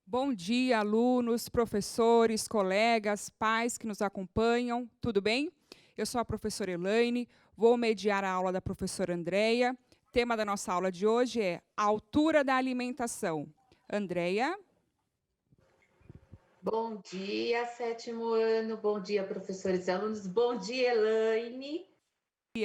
Bom dia, alunos, professores, colegas, pais que nos acompanham, tudo bem? Eu sou a professora Elaine, vou mediar a aula da professora Andreia. O tema da nossa aula de hoje é a altura da alimentação. Andreia? Bom dia, sétimo ano. Bom dia, professores e alunos. Bom dia, Elaine.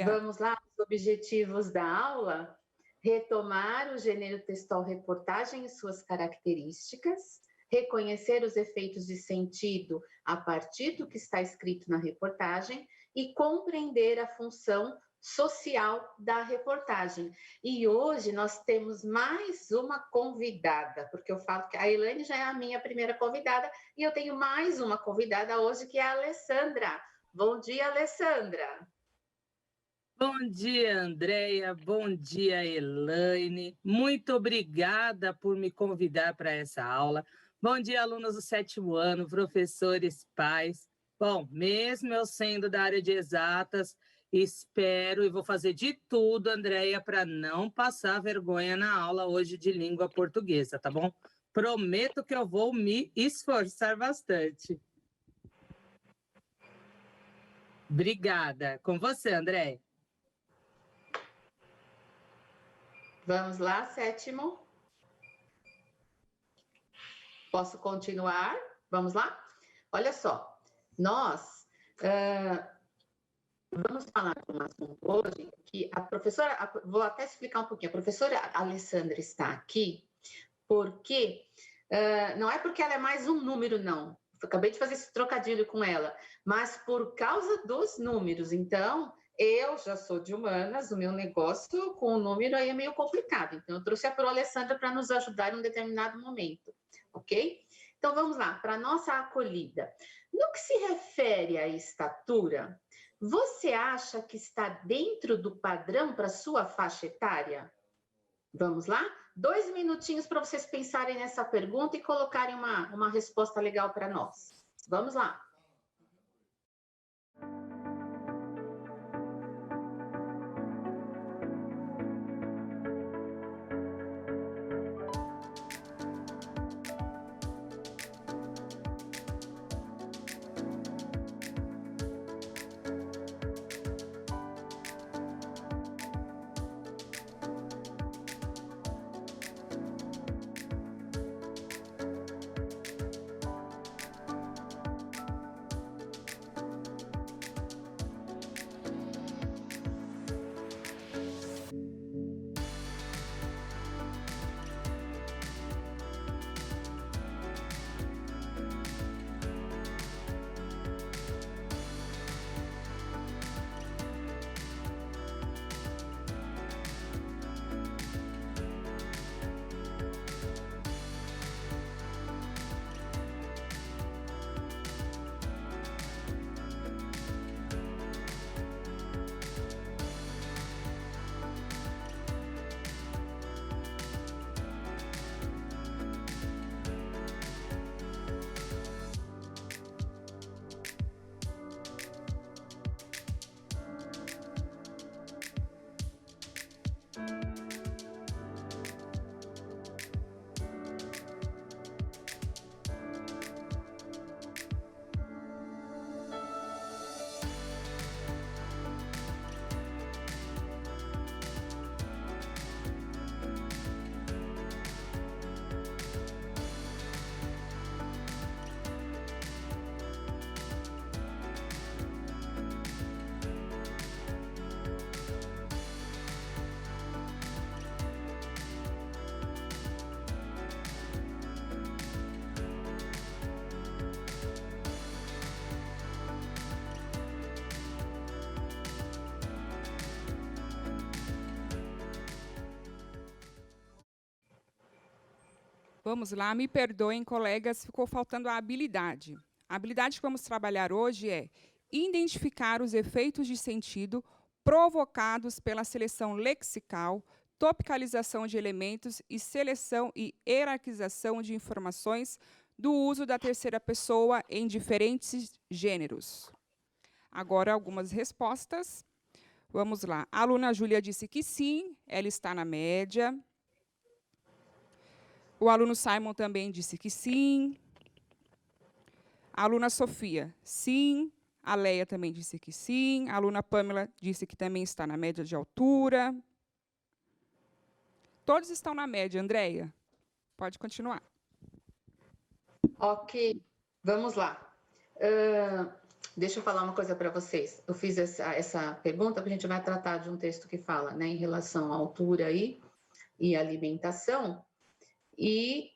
Vamos lá, os objetivos da aula. Retomar o gênero textual reportagem e suas características, reconhecer os efeitos de sentido a partir do que está escrito na reportagem e compreender a função social da reportagem. E hoje nós temos mais uma convidada, porque eu falo que a Elaine já é a minha primeira convidada e eu tenho mais uma convidada hoje que é a Alessandra. Bom dia, Alessandra. Bom dia, Andréia. Bom dia, Elaine. Muito obrigada por me convidar para essa aula. Bom dia, alunos do sétimo ano, professores, pais. Bom, mesmo eu sendo da área de exatas, espero e vou fazer de tudo, Andréia, para não passar vergonha na aula hoje de língua portuguesa, tá bom? Prometo que eu vou me esforçar bastante. Obrigada. Com você, Andréia. Vamos lá, sétimo. Posso continuar? Vamos lá? Olha só, nós vamos falar de um assunto hoje que a professora, vou até explicar um pouquinho, a professora Alessandra está aqui porque, não é porque ela é mais um número, não. Acabei de fazer esse trocadilho com ela, mas por causa dos números. Então, eu já sou de humanas, o meu negócio com o número aí é meio complicado. Então, eu trouxe a Pro Alessandra para nos ajudar em um determinado momento, ok? Então, vamos lá, para a nossa acolhida. No que se refere à estatura, você acha que está dentro do padrão para sua faixa etária? Vamos lá? 2 minutinhos para vocês pensarem nessa pergunta e colocarem uma resposta legal para nós. Vamos lá. Vamos lá, me perdoem, colegas, ficou faltando a habilidade. A habilidade que vamos trabalhar hoje é identificar os efeitos de sentido provocados pela seleção lexical, topicalização de elementos e seleção e hierarquização de informações do uso da terceira pessoa em diferentes gêneros. Agora, algumas respostas. Vamos lá. A aluna Júlia disse que sim, ela está na média. O aluno Simon também disse que sim. A aluna Sofia, sim. A Leia também disse que sim. A aluna Pamela disse que também está na média de altura. Todos estão na média, Andréia. Pode continuar. Ok, vamos lá. Deixa eu falar uma coisa para vocês. Eu fiz essa pergunta porque a gente vai tratar de um texto que fala, né, em relação à altura e alimentação. E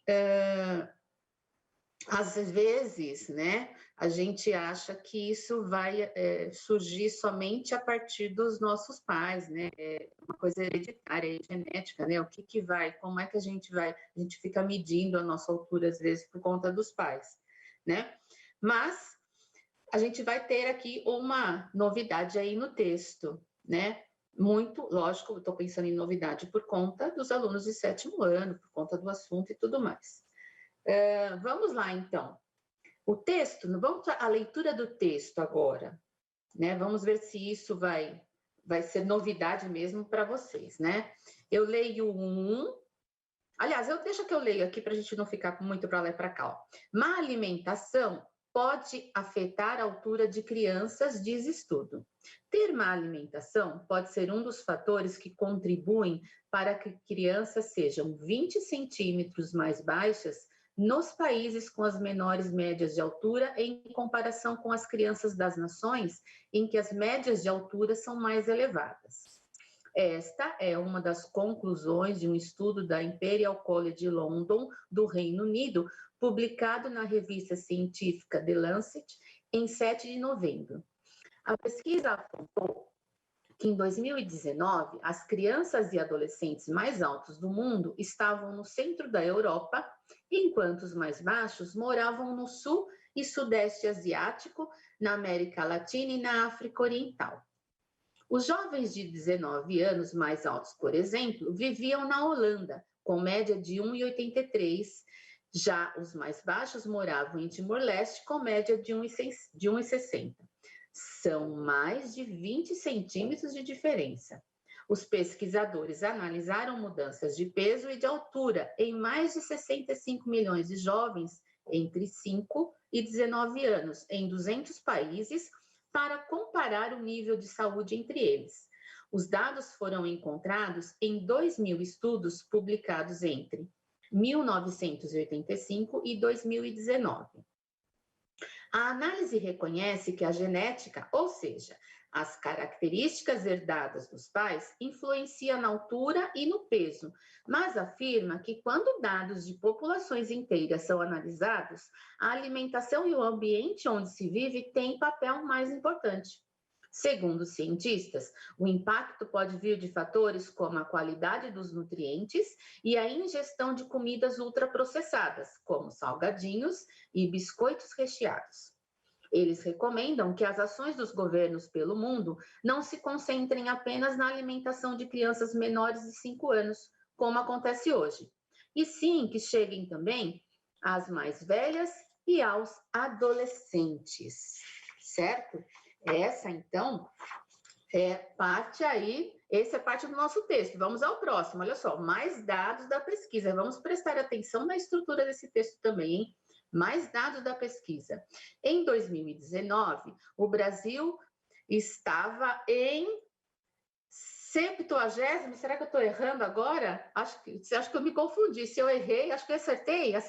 às vezes, né, a gente acha que isso vai surgir somente a partir dos nossos pais, né? É uma coisa hereditária, genética, né? O que vai, como é que a gente fica medindo a nossa altura, às vezes, por conta dos pais, né? Mas a gente vai ter aqui uma novidade aí no texto, né? Muito, lógico, eu estou pensando em novidade por conta dos alunos de 7º ano, por conta do assunto e tudo mais. Vamos lá, então. O texto, vamos à leitura do texto agora, né? Vamos ver se isso vai ser novidade mesmo para vocês, né? Eu leio aliás, deixa que eu leio aqui para a gente não ficar muito para lá e para cá. Ó. Má alimentação pode afetar a altura de crianças, diz estudo. Ter má alimentação pode ser um dos fatores que contribuem para que crianças sejam 20 centímetros mais baixas nos países com as menores médias de altura em comparação com as crianças das nações em que as médias de altura são mais elevadas. Esta é uma das conclusões de um estudo da Imperial College London, do Reino Unido, publicado na revista científica The Lancet, em 7 de novembro. A pesquisa apontou que em 2019, as crianças e adolescentes mais altos do mundo estavam no centro da Europa, enquanto os mais baixos moravam no sul e sudeste asiático, na América Latina e na África Oriental. Os jovens de 19 anos mais altos, por exemplo, viviam na Holanda, com média de 1,83. Já os mais baixos moravam em Timor-Leste, com média de 1,60. São mais de 20 centímetros de diferença. Os pesquisadores analisaram mudanças de peso e de altura em mais de 65 milhões de jovens entre 5 e 19 anos, em 200 países, para comparar o nível de saúde entre eles. Os dados foram encontrados em 2.000 estudos publicados entre 1985 e 2019. A análise reconhece que a genética, ou seja, as características herdadas dos pais, influenciam na altura e no peso, mas afirma que quando dados de populações inteiras são analisados, a alimentação e o ambiente onde se vive têm papel mais importante. Segundo os cientistas, o impacto pode vir de fatores como a qualidade dos nutrientes e a ingestão de comidas ultraprocessadas, como salgadinhos e biscoitos recheados. Eles recomendam que as ações dos governos pelo mundo não se concentrem apenas na alimentação de crianças menores de 5 anos, como acontece hoje, e sim que cheguem também às mais velhas e aos adolescentes, certo? Essa, então, é parte aí, essa é parte do nosso texto. Vamos ao próximo, olha só, mais dados da pesquisa. Vamos prestar atenção na estrutura desse texto também, hein? Mais dados da pesquisa. Em 2019, o Brasil estava em 70º, será que eu estou errando agora? Acho que eu me confundi. Se eu errei, acho que eu acertei? Acho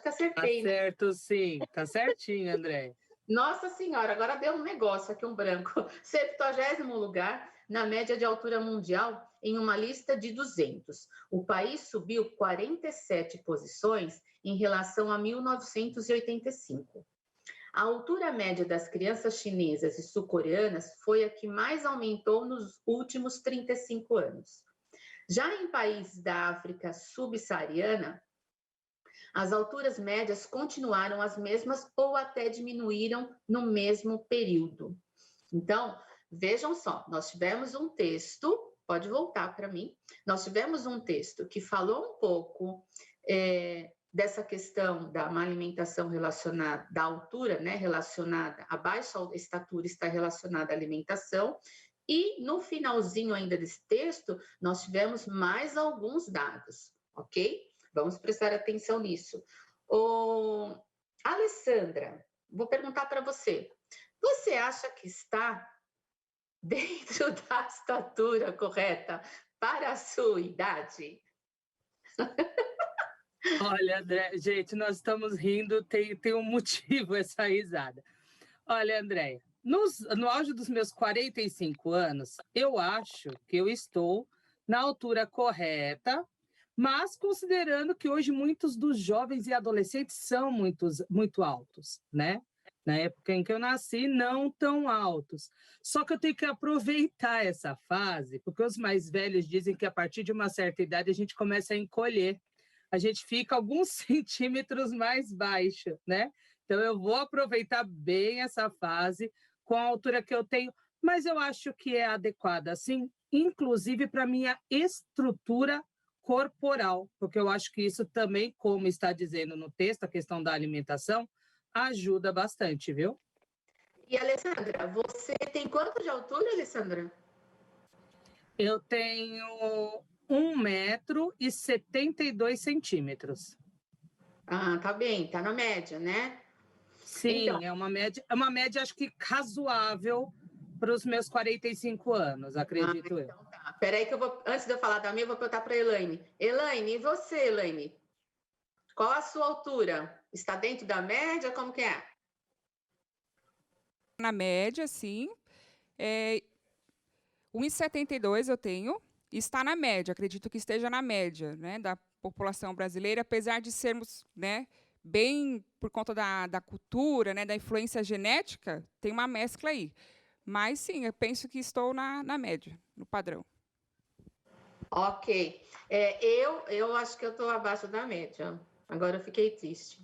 que acertei. Tá certo, sim. Tá certinho, André. Nossa Senhora, agora deu um negócio aqui, um branco. 70º lugar na média de altura mundial em uma lista de 200. O país subiu 47 posições em relação a 1985. A altura média das crianças chinesas e sul-coreanas foi a que mais aumentou nos últimos 35 anos. Já em países da África subsaariana, as alturas médias continuaram as mesmas ou até diminuíram no mesmo período. Então, vejam só, nós tivemos um texto, pode voltar para mim, nós tivemos um texto que falou um pouco dessa questão da má alimentação relacionada, da altura, né, relacionada, a baixa estatura está relacionada à alimentação, e no finalzinho ainda desse texto, nós tivemos mais alguns dados, ok? Vamos prestar atenção nisso. Alessandra, vou perguntar para você. Você acha que está dentro da estatura correta para a sua idade? Olha, André, gente, nós estamos rindo, tem um motivo essa risada. Olha, Andréia, no auge dos meus 45 anos, eu acho que eu estou na altura correta, mas considerando que hoje muitos dos jovens e adolescentes são muito altos, né? Na época em que eu nasci, não tão altos. Só que eu tenho que aproveitar essa fase, porque os mais velhos dizem que a partir de uma certa idade a gente começa a encolher. A gente fica alguns centímetros mais baixo, né? Então, eu vou aproveitar bem essa fase com a altura que eu tenho, mas eu acho que é adequada, assim, inclusive para a minha estrutura corporal, porque eu acho que isso também, como está dizendo no texto, a questão da alimentação, ajuda bastante, viu? E, Alessandra, você tem quanto de altura, Alessandra? Eu tenho 1,72 m. Ah, tá bem, tá na média, né? Então, Sim, é uma média acho que razoável para os meus 45 anos, acredito eu. então tá. Peraí que antes de eu falar da minha, eu vou perguntar para a Elaine. Elaine, e você, Elaine? Qual a sua altura? Está dentro da média? Como que é? Na média, sim. 1,72 eu tenho. Está na média, acredito que esteja na média, né, da população brasileira, apesar de sermos, né, bem por conta da cultura, né, da influência genética, tem uma mescla aí. Mas, sim, eu penso que estou na média, no padrão. Ok. Eu acho que eu estou abaixo da média. Agora eu fiquei triste.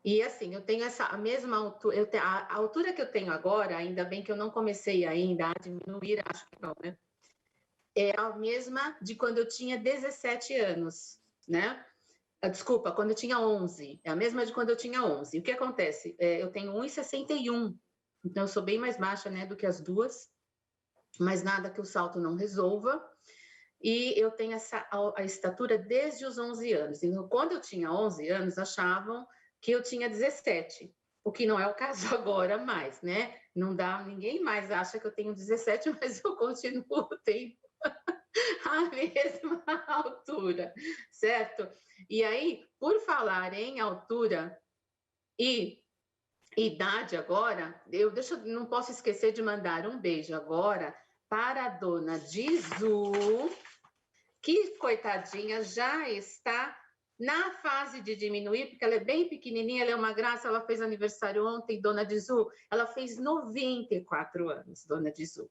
E assim, eu tenho a mesma altura, a altura que eu tenho agora, ainda bem que eu não comecei ainda a diminuir, acho que não, né? É a mesma de quando eu tinha 17 anos, né? Desculpa, quando eu tinha 11. É a mesma de quando eu tinha 11. O que acontece? Eu tenho 1,61, então eu sou bem mais baixa, né, do que as duas, mas nada que o salto não resolva. E eu tenho a estatura desde os 11 anos. Então, quando eu tinha 11 anos, achavam que eu tinha 17, o que não é o caso agora mais, né? Não dá, ninguém mais acha que eu tenho 17, mas eu continuo tendo a mesma altura, certo? E aí, por falar em altura e idade agora, não posso esquecer de mandar um beijo agora para a dona Dizu, que, coitadinha, já está na fase de diminuir, porque ela é bem pequenininha, ela é uma graça, ela fez aniversário ontem, dona Dizu, ela fez 94 anos, dona Dizu.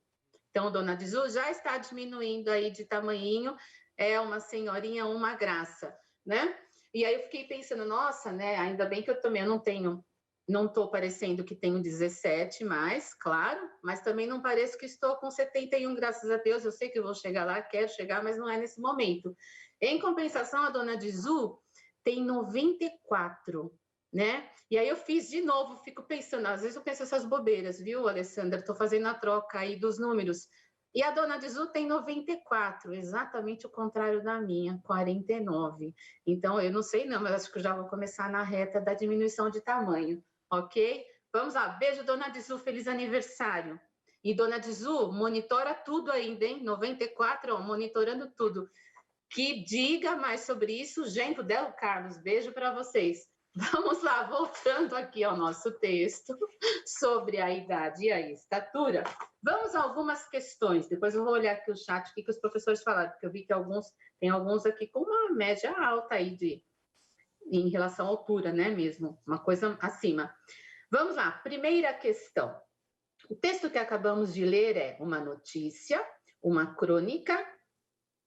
Então, dona Dizu já está diminuindo aí de tamanhinho, é uma senhorinha, uma graça, né? E aí eu fiquei pensando, nossa, né, ainda bem que eu também não estou parecendo que tenho 17 mais, claro, mas também não pareço que estou com 71, graças a Deus. Eu sei que eu vou chegar lá, quero chegar, mas não é nesse momento. Em compensação, a dona Dizu tem 94, né? E aí eu fiz de novo, fico pensando, às vezes eu penso essas bobeiras, viu, Alessandra? Estou fazendo a troca aí dos números. E a dona Dizu tem 94, exatamente o contrário da minha, 49. Então, eu não sei não, mas acho que eu já vou começar na reta da diminuição de tamanho. Ok? Vamos lá. Beijo, dona Dizu. Feliz aniversário. E dona Dizu, monitora tudo ainda, hein? 94, ó, monitorando tudo. Que diga mais sobre isso, Genro Delo Carlos. Beijo para vocês. Vamos lá, voltando aqui ao nosso texto sobre a idade e a estatura. Vamos a algumas questões. Depois eu vou olhar aqui o chat, o que os professores falaram, porque eu vi que tem alguns aqui com uma média alta aí em relação à altura, né, mesmo? Uma coisa acima. Vamos lá, primeira questão. O texto que acabamos de ler é uma notícia, uma crônica,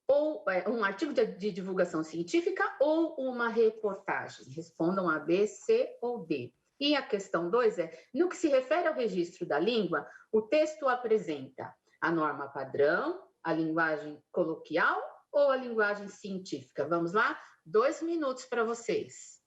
ou um artigo de divulgação científica ou uma reportagem. Respondam A, B, C ou D. E a questão 2 é, no que se refere ao registro da língua, o texto apresenta a norma padrão, a linguagem coloquial ou a linguagem científica? Vamos lá? 2 minutos para vocês.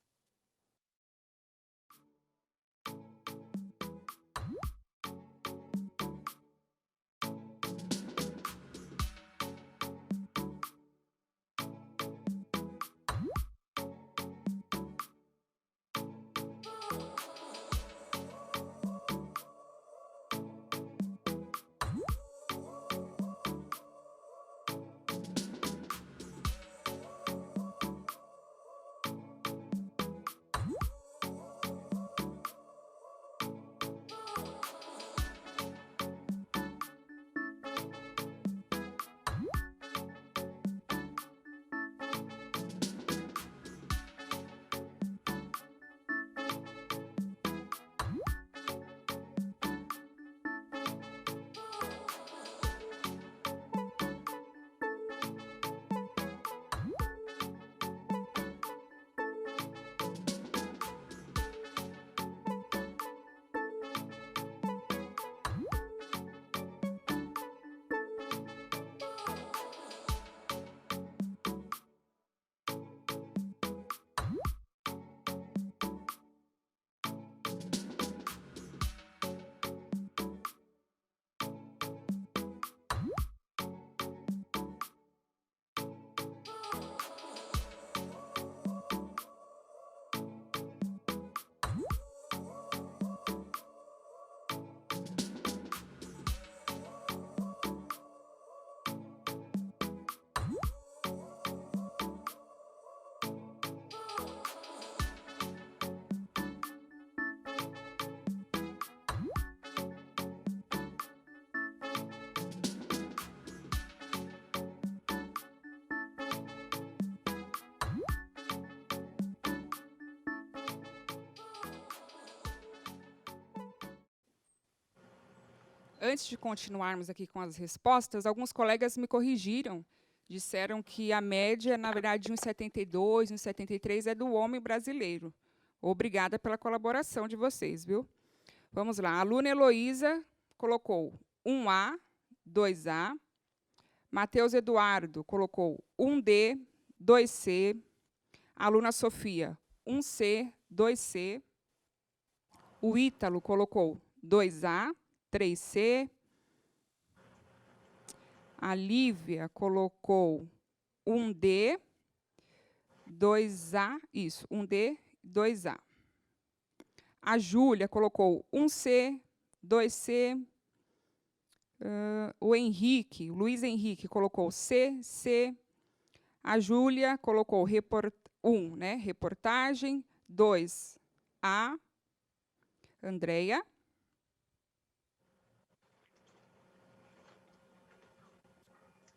Antes de continuarmos aqui com as respostas, alguns colegas me corrigiram, disseram que a média, na verdade, de 1,72, 1,73 é do homem brasileiro. Obrigada pela colaboração de vocês, viu? Vamos lá. A aluna Heloísa colocou 1A, 2A. Matheus Eduardo colocou 1D, 2C. A aluna Sofia, 1C, 2C. O Ítalo colocou 2A, 3C. A Lívia colocou 1D, 2A, isso, 1D, 2A. A Júlia colocou 1C, 2C. O Henrique, o Luiz Henrique, colocou C, C. A Júlia colocou 1, né? Reportagem, 2, A. Andreia.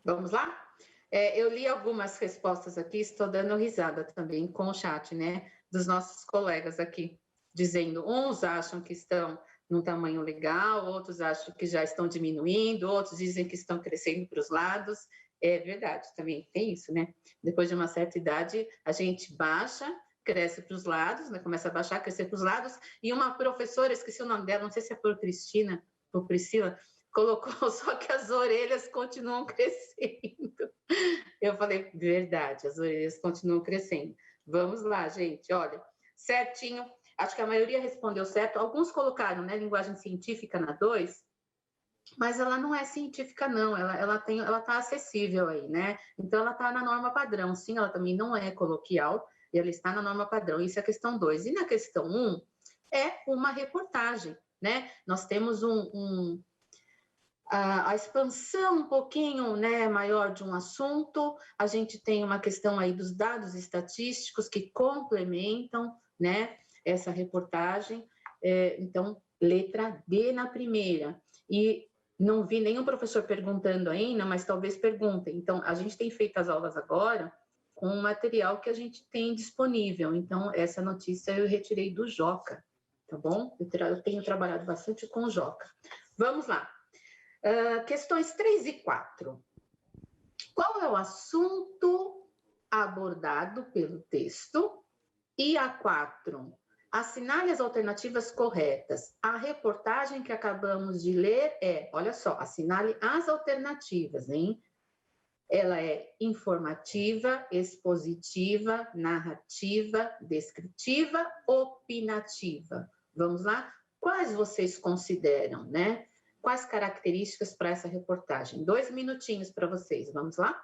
Vamos lá? Eu li algumas respostas aqui, estou dando risada também com o chat, né? Dos nossos colegas aqui, dizendo, uns acham que estão num tamanho legal, outros acham que já estão diminuindo, outros dizem que estão crescendo para os lados. É verdade, também tem isso, né? Depois de uma certa idade, a gente baixa, cresce para os lados, né? Começa a baixar, crescer para os lados, e uma professora, esqueci o nome dela, não sei se é por Cristina ou Priscila, colocou só que as orelhas continuam crescendo. Eu falei, verdade, as orelhas continuam crescendo. Vamos lá, gente, olha, certinho, acho que a maioria respondeu certo, alguns colocaram, né, linguagem científica na 2, mas ela não é científica, não, ela está acessível aí, né? Então, ela está na norma padrão, sim, ela também não é coloquial, e ela está na norma padrão, isso é a questão 2. E na questão 1, é uma reportagem, né? Nós temos a expansão um pouquinho, né, maior de um assunto, a gente tem uma questão aí dos dados estatísticos que complementam, né, essa reportagem, então, letra D na primeira. E não vi nenhum professor perguntando ainda, mas talvez perguntem. Então, a gente tem feito as aulas agora com o material que a gente tem disponível. Então, essa notícia eu retirei do Joca, tá bom? Eu tenho trabalhado bastante com o Joca. Vamos lá. Questões 3 e 4. Qual é o assunto abordado pelo texto? E a 4. Assinale as alternativas corretas. A reportagem que acabamos de ler olha só, assinale as alternativas, hein? Ela é informativa, expositiva, narrativa, descritiva, opinativa. Vamos lá? Quais vocês consideram, né? Quais características para essa reportagem? 2 minutinhos para vocês, vamos lá?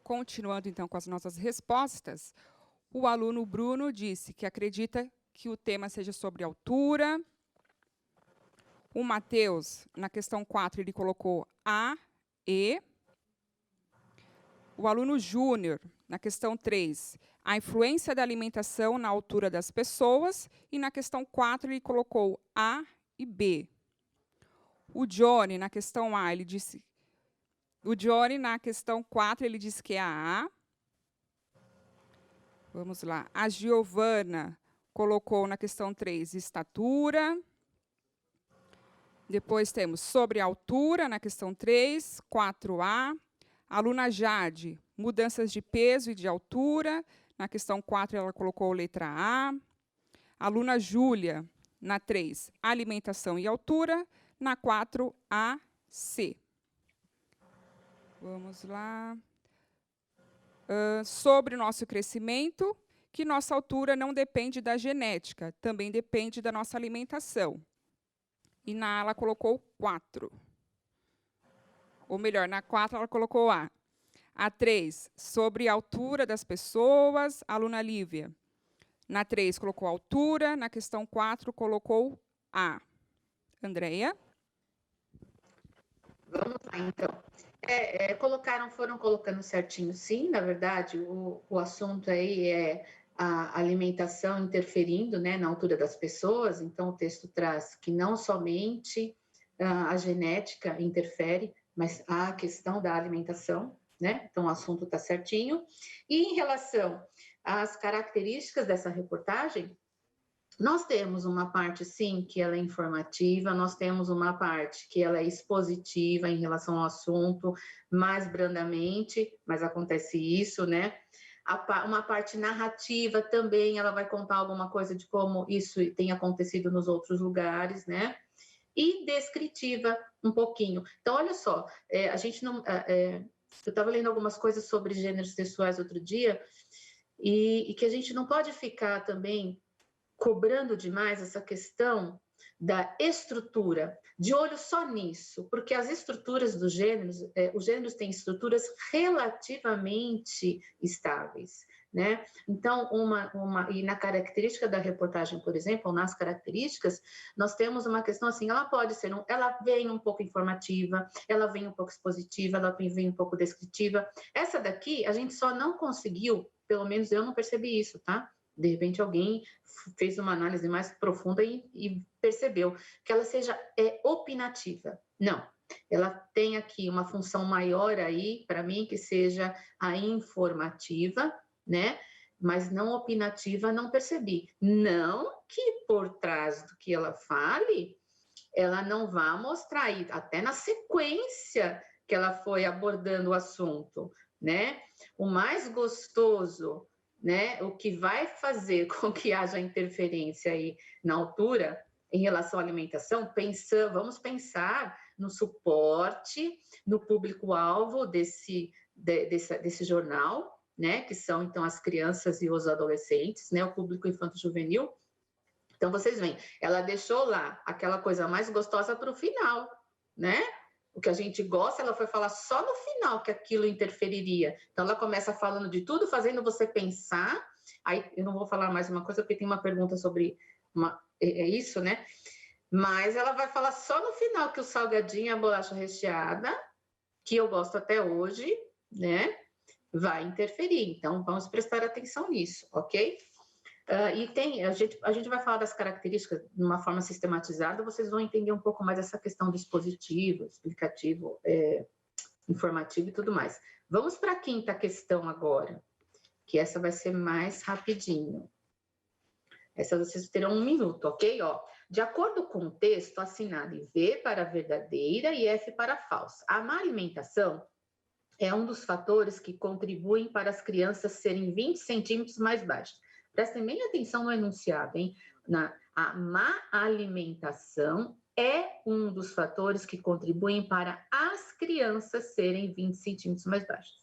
continuando então com as nossas respostas, o aluno Bruno disse que acredita que o tema seja sobre altura. O Matheus, na questão 4, ele colocou A, E. O aluno Júnior, na questão 3, a influência da alimentação na altura das pessoas. E na questão 4, ele colocou A e B. O Johnny, na questão A, ele disse... O Johnny, na questão 4, ele disse que é a A. Vamos lá. A Giovana colocou na questão 3, estatura. Depois temos sobre altura, na questão 3, 4A. A aluna Jade, mudanças de peso e de altura. Na questão 4, ela colocou letra A. A aluna Júlia, na 3, alimentação e altura. Na 4, A, C. Vamos lá. Sobre o nosso crescimento, que nossa altura não depende da genética, também depende da nossa alimentação. E na A ela colocou 4. Ou melhor, na 4 ela colocou A. A 3, sobre a altura das pessoas, a aluna Lívia. Na 3 colocou altura, na questão 4 colocou A. Andréia? Vamos lá, então. Foram colocando certinho, sim, na verdade, o assunto aí é a alimentação interferindo, né, na altura das pessoas, então o texto traz que não somente a genética interfere, mas a questão da alimentação, né, então o assunto está certinho. E em relação às características dessa reportagem, nós temos uma parte, sim, que ela é informativa, nós temos uma parte que ela é expositiva em relação ao assunto, mais brandamente, mas acontece isso, né? Uma parte narrativa também, ela vai contar alguma coisa de como isso tem acontecido nos outros lugares, né? E descritiva um pouquinho. Então, olha só, a gente não... eu estava lendo algumas coisas sobre gêneros textuais outro dia, e que a gente não pode ficar também cobrando demais essa questão da estrutura, de olho só nisso, porque as estruturas dos gêneros, os gêneros têm estruturas relativamente estáveis, né? Então, e na característica da reportagem, por exemplo, ou nas características, nós temos uma questão assim, ela pode ser, ela vem um pouco informativa, ela vem um pouco expositiva, ela vem um pouco descritiva. Essa daqui, a gente só não conseguiu, pelo menos eu não percebi isso, tá? De repente, alguém fez uma análise mais profunda e percebeu que ela seja opinativa. Não, ela tem aqui uma função maior aí, para mim, que seja a informativa, né? Mas não opinativa, não percebi. Não que por trás do que ela fale, ela não vá mostrar aí, até na sequência que ela foi abordando o assunto, né? O mais gostoso, né, o que vai fazer com que haja interferência aí na altura em relação à alimentação, vamos pensar no suporte, no público-alvo desse jornal, né, que são, então, as crianças e os adolescentes, né, o público infanto-juvenil. Então, vocês veem, ela deixou lá aquela coisa mais gostosa para o final, né? O que a gente gosta, ela foi falar só no final que aquilo interferiria. Então, ela começa falando de tudo, fazendo você pensar. Aí, eu não vou falar mais uma coisa, porque tem uma pergunta sobre isso, né? Mas ela vai falar só no final que o salgadinho, a bolacha recheada, que eu gosto até hoje, né? Vai interferir. Então, vamos prestar atenção nisso, ok? E a gente vai falar das características de uma forma sistematizada, vocês vão entender um pouco mais essa questão do expositivo, explicativo, informativo e tudo mais. Vamos para a quinta questão agora, que essa vai ser mais rapidinho. Essa vocês terão 1 minuto, ok? Ó, de acordo com o texto, assinale V para verdadeira e F para falsa. A má alimentação é um dos fatores que contribuem para as crianças serem 20 centímetros mais baixas. Prestem bem atenção no enunciado, hein? A má alimentação é um dos fatores que contribuem para as crianças serem 20 centímetros mais baixas.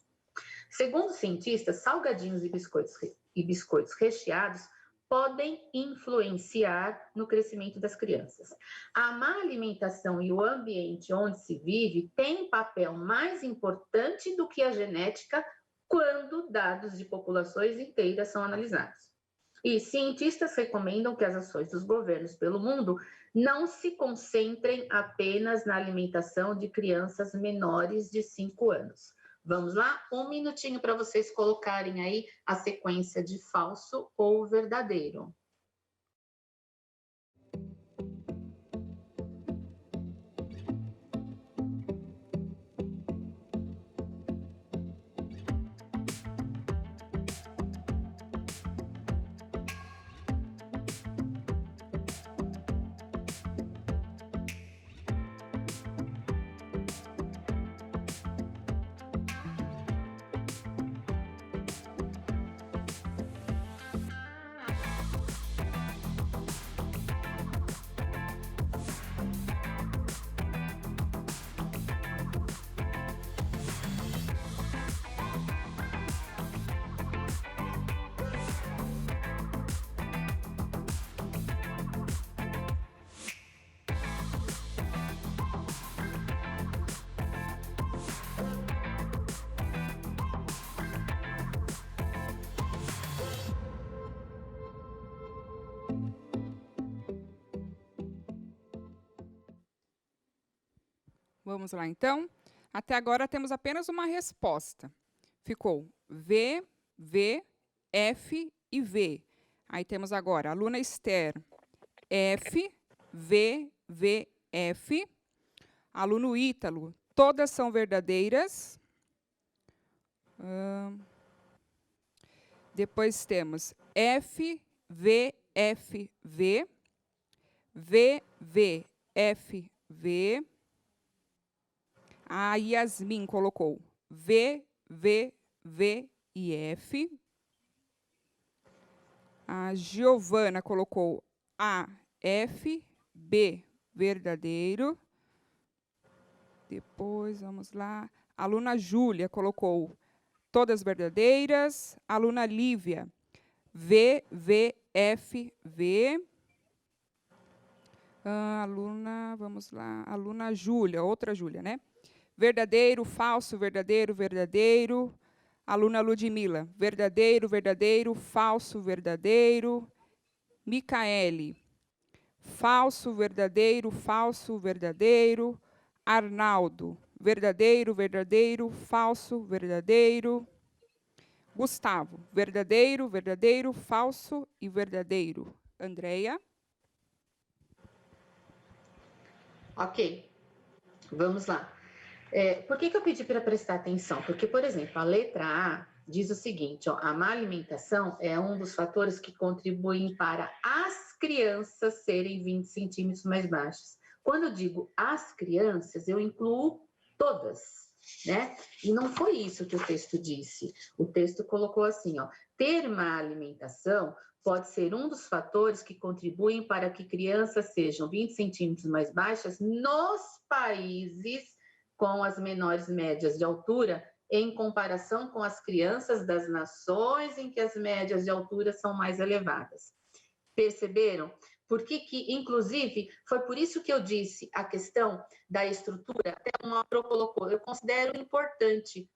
Segundo cientistas, salgadinhos e biscoitos recheados podem influenciar no crescimento das crianças. A má alimentação e o ambiente onde se vive têm papel mais importante do que a genética quando dados de populações inteiras são analisados. E cientistas recomendam que as ações dos governos pelo mundo não se concentrem apenas na alimentação de crianças menores de 5 anos. Vamos lá? Um minutinho para vocês colocarem aí a sequência de falso ou verdadeiro. Vamos lá, então. Até agora temos apenas uma resposta. Ficou V, V, F e V. Aí temos agora a aluna Esther, F, V, V, F. Aluno Ítalo, todas são verdadeiras. Depois temos F, V, F, V. V, V, F, V. A Yasmin colocou V, V, V e F. A Giovana colocou A, F, B, verdadeiro. Depois, vamos lá. A aluna Júlia colocou todas verdadeiras. A aluna Lívia, V, V, F, V. Vamos lá. A aluna Júlia, outra Júlia, né? Verdadeiro, falso, verdadeiro, verdadeiro. Aluna Ludmila, verdadeiro, verdadeiro, falso, verdadeiro. Micaele, falso, verdadeiro, falso, verdadeiro. Arnaldo, verdadeiro, verdadeiro, falso, verdadeiro. Gustavo, verdadeiro, verdadeiro, falso e verdadeiro. Andreia? Ok, vamos lá. Por que eu pedi para prestar atenção? Porque, por exemplo, a letra A diz o seguinte, ó, a má alimentação é um dos fatores que contribuem para as crianças serem 20 centímetros mais baixas. Quando eu digo as crianças, eu incluo todas, né? E não foi isso que o texto disse. O texto colocou assim, ó, ter má alimentação pode ser um dos fatores que contribuem para que crianças sejam 20 centímetros mais baixas nos países com as menores médias de altura, em comparação com as crianças das nações em que as médias de altura são mais elevadas. Perceberam? Inclusive, foi por isso que eu disse a questão da estrutura, até uma autor colocou, eu considero importante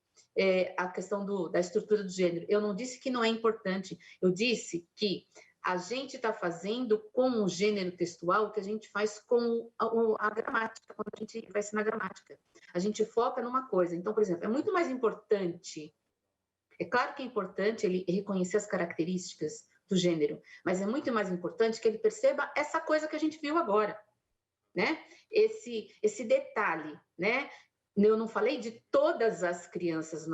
a questão da estrutura do gênero. Eu não disse que não é importante, eu disse que a gente está fazendo com o gênero textual o que a gente faz com a gramática, quando a gente vai ensinar gramática. A gente foca numa coisa. Então, por exemplo, é muito mais importante, é claro que é importante ele reconhecer as características do gênero, mas é muito mais importante que ele perceba essa coisa que a gente viu agora, né? Esse detalhe, né? Eu não falei de todas as crianças,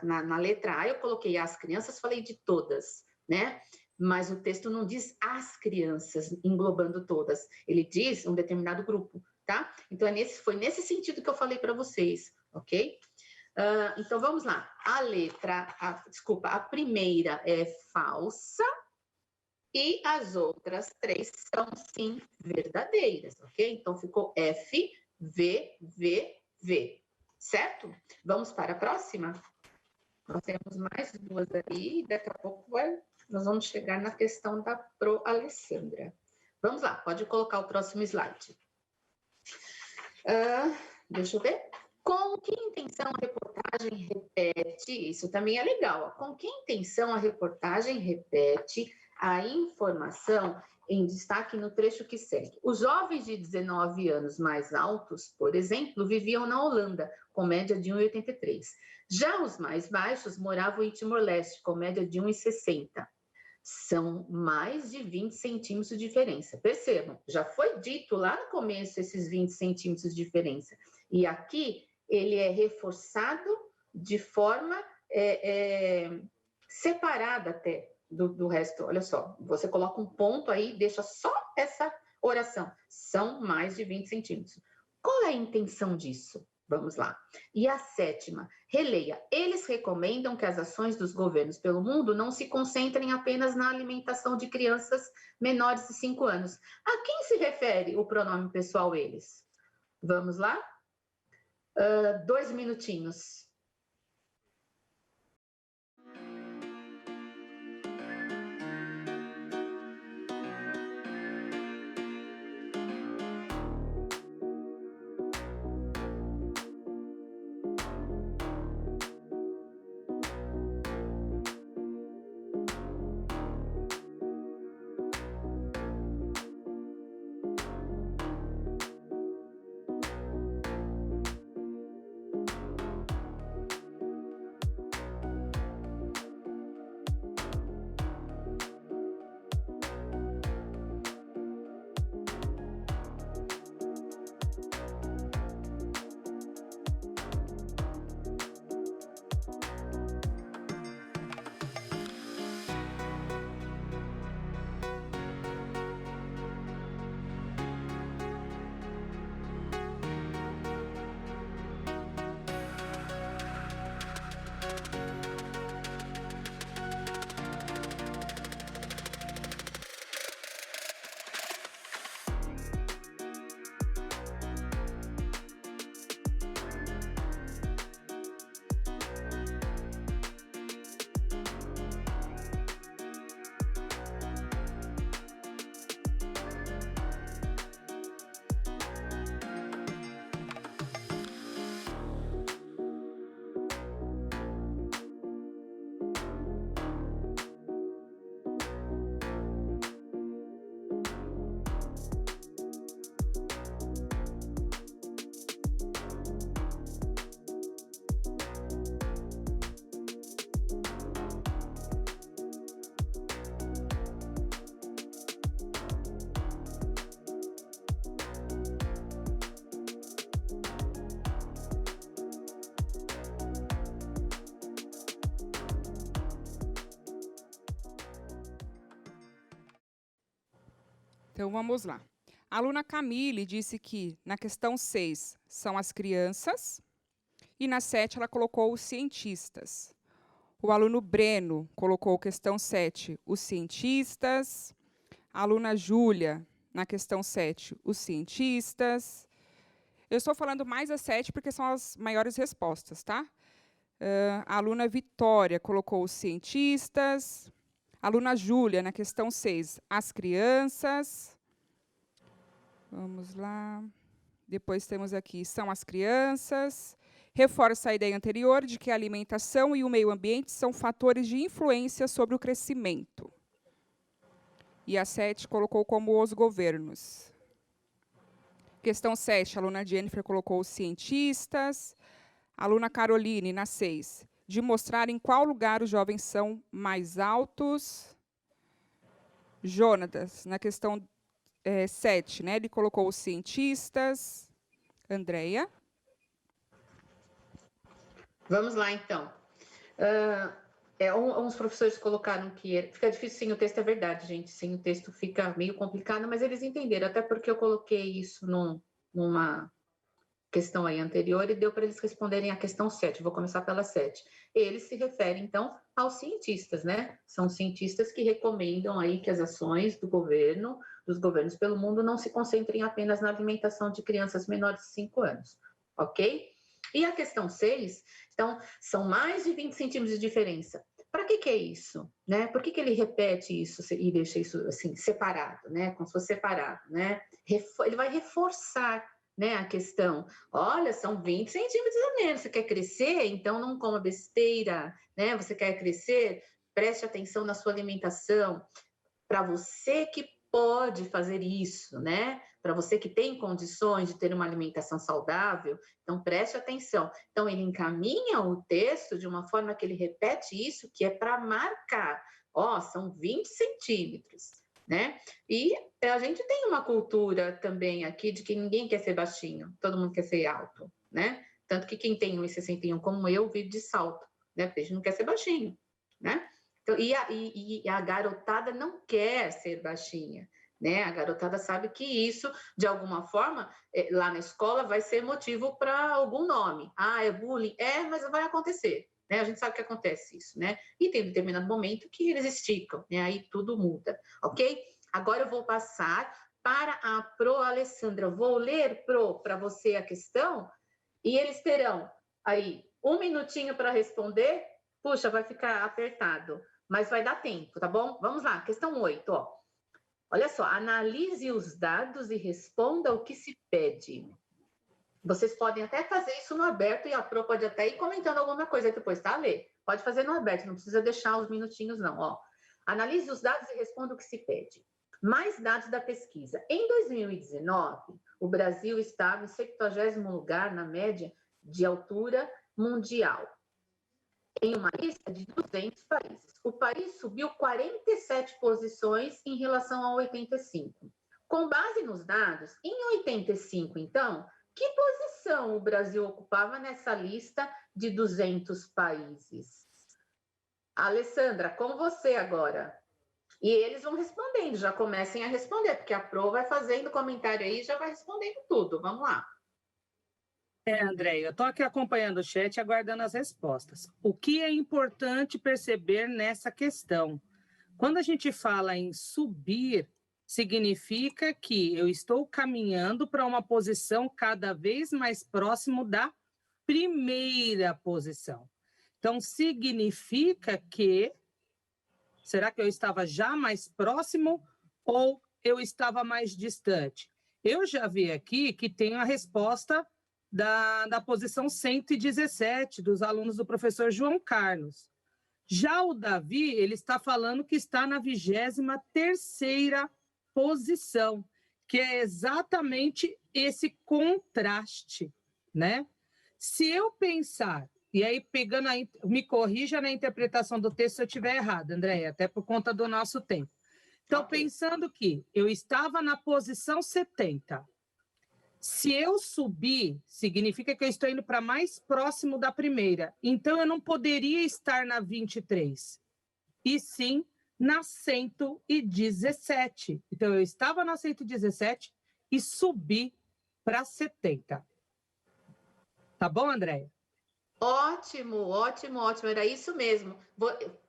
na letra A eu coloquei as crianças, falei de todas, né? Mas o texto não diz as crianças, englobando todas. Ele diz um determinado grupo, tá? Então, foi nesse sentido que eu falei para vocês, ok? Então, vamos lá. A primeira é falsa e as outras 3 são, sim, verdadeiras, ok? Então, ficou F, V, V, V, certo? Vamos para a próxima? Nós temos mais 2 aí, daqui a pouco nós vamos chegar na questão da Pro Alessandra. Vamos lá, pode colocar o próximo slide. Deixa eu ver. Com que intenção a reportagem repete? Isso também é legal. Ó. Com que intenção a reportagem repete a informação em destaque no trecho que segue? Os jovens de 19 anos mais altos, por exemplo, viviam na Holanda, com média de 1,83. Já os mais baixos moravam em Timor-Leste, com média de 1,60. São mais de 20 centímetros de diferença. Percebam, já foi dito lá no começo esses 20 centímetros de diferença. E aqui ele é reforçado de forma separada até do resto. Olha só, você coloca um ponto aí, deixa só essa oração. São mais de 20 centímetros. Qual é a intenção disso? Vamos lá. E a sétima, releia. Eles recomendam que as ações dos governos pelo mundo não se concentrem apenas na alimentação de crianças menores de 5 anos. A quem se refere o pronome pessoal eles? Vamos lá? 2 minutinhos. Então, vamos lá. A aluna Camille disse que na questão 6 são as crianças e na 7 ela colocou os cientistas. O aluno Breno colocou questão 7, os cientistas. A aluna Júlia, na questão 7, os cientistas. Eu estou falando mais a 7 porque são as maiores respostas, tá? A aluna Vitória colocou os cientistas. A aluna Júlia, na questão 6, as crianças. Vamos lá. Depois temos aqui, são as crianças. Reforça a ideia anterior de que a alimentação e o meio ambiente são fatores de influência sobre o crescimento. E a 7 colocou como os governos. Questão 7, a aluna Jennifer colocou os cientistas. A aluna Caroline, na 6, de mostrar em qual lugar os jovens são mais altos. Jonatas, na questão 7, né, ele colocou os cientistas. Andréia. Vamos lá, então. Uns professores colocaram que fica difícil sem o texto, é verdade, gente. Sem o texto fica meio complicado, mas eles entenderam, até porque eu coloquei isso numa questão aí anterior e deu para eles responderem a questão 7. Vou começar pela 7. Eles se referem, então, aos cientistas, né? São cientistas que recomendam aí que as ações dos governos pelo mundo, não se concentrem apenas na alimentação de crianças menores de 5 anos, ok? E a questão 6, então, são mais de 20 centímetros de diferença. Para que é isso? Né? Por que ele repete isso e deixa isso assim, separado, né? Como se fosse separado, né? Ele vai reforçar né, a questão. Olha, são 20 centímetros a menos. Você quer crescer? Então não coma besteira, né? Você quer crescer? Preste atenção na sua alimentação. Para você que pode fazer isso, né? Para você que tem condições de ter uma alimentação saudável, então preste atenção. Então ele encaminha o texto de uma forma que ele repete isso, que é para marcar. Ó, são 20 centímetros, né? E a gente tem uma cultura também aqui de que ninguém quer ser baixinho, todo mundo quer ser alto, né? Tanto que quem tem 1,61 como eu vive de salto, né? Porque a gente não quer ser baixinho, né? Então, e a garotada não quer ser baixinha, né? A garotada sabe que isso, de alguma forma, lá na escola vai ser motivo para algum nome. Ah, é bullying? É, mas vai acontecer, né? A gente sabe que acontece isso, né? E tem um determinado momento que eles esticam, né? Aí tudo muda, ok? Agora eu vou passar para a Pro Alessandra. Vou ler, Pro, para você a questão e eles terão aí 1 minutinho para responder. Puxa, vai ficar apertado, mas vai dar tempo, tá bom? Vamos lá, questão 8, ó. Olha só, analise os dados e responda o que se pede. Vocês podem até fazer isso no aberto e a Pro pode até ir comentando alguma coisa depois, tá, Lê? Pode fazer no aberto, não precisa deixar os minutinhos, não, ó. Analise os dados e responda o que se pede. Mais dados da pesquisa. Em 2019, o Brasil estava em 70º lugar na média de altura mundial, em uma lista de 200 países. O país subiu 47 posições em relação a 85. Com base nos dados, em 85, então, que posição o Brasil ocupava nessa lista de 200 países? Alessandra, com você agora. E eles vão respondendo, já comecem a responder, porque a Pro vai fazendo comentário aí e já vai respondendo tudo. Vamos lá. Andréia, eu estou aqui acompanhando o chat e aguardando as respostas. O que é importante perceber nessa questão? Quando a gente fala em subir, significa que eu estou caminhando para uma posição cada vez mais próximo da primeira posição. Então, significa que... Será que eu estava já mais próximo ou eu estava mais distante? Eu já vi aqui que tem a resposta da posição 117 dos alunos do professor João Carlos. Já o Davi, ele está falando que está na 23ª posição, que é exatamente esse contraste, né? Se eu pensar, e aí pegando me corrija na interpretação do texto se eu estiver errado, Andréia, até por conta do nosso tempo. Então, pensando que eu estava na posição 70, se eu subir, significa que eu estou indo para mais próximo da primeira. Então, eu não poderia estar na 23, e sim na 117. Então, eu estava na 117 e subi para 70. Tá bom, Andréia? Ótimo, ótimo, ótimo. Era isso mesmo.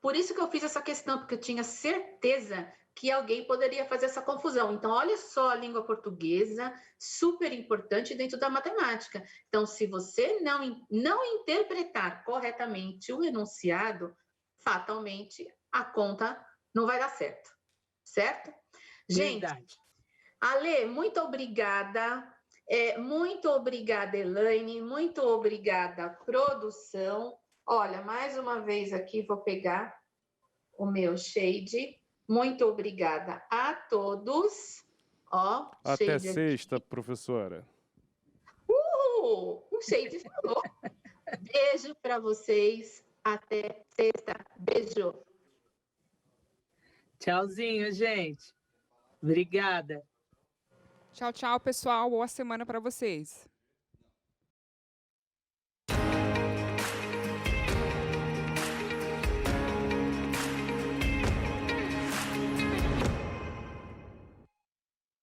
Por isso que eu fiz essa questão, porque eu tinha certeza que alguém poderia fazer essa confusão. Então, olha só a língua portuguesa, super importante dentro da matemática. Então, se você não interpretar corretamente o enunciado, fatalmente a conta não vai dar certo. Certo? Verdade. Gente, Ale, muito obrigada. Muito obrigada, Elaine. Muito obrigada, produção. Olha, mais uma vez aqui, vou pegar o meu shade. Muito obrigada a todos. Ó, até shade sexta, aqui. professora. O shade falou. Beijo para vocês. Até sexta. Beijo. Tchauzinho, gente. Obrigada. Tchau, tchau, pessoal. Boa semana para vocês.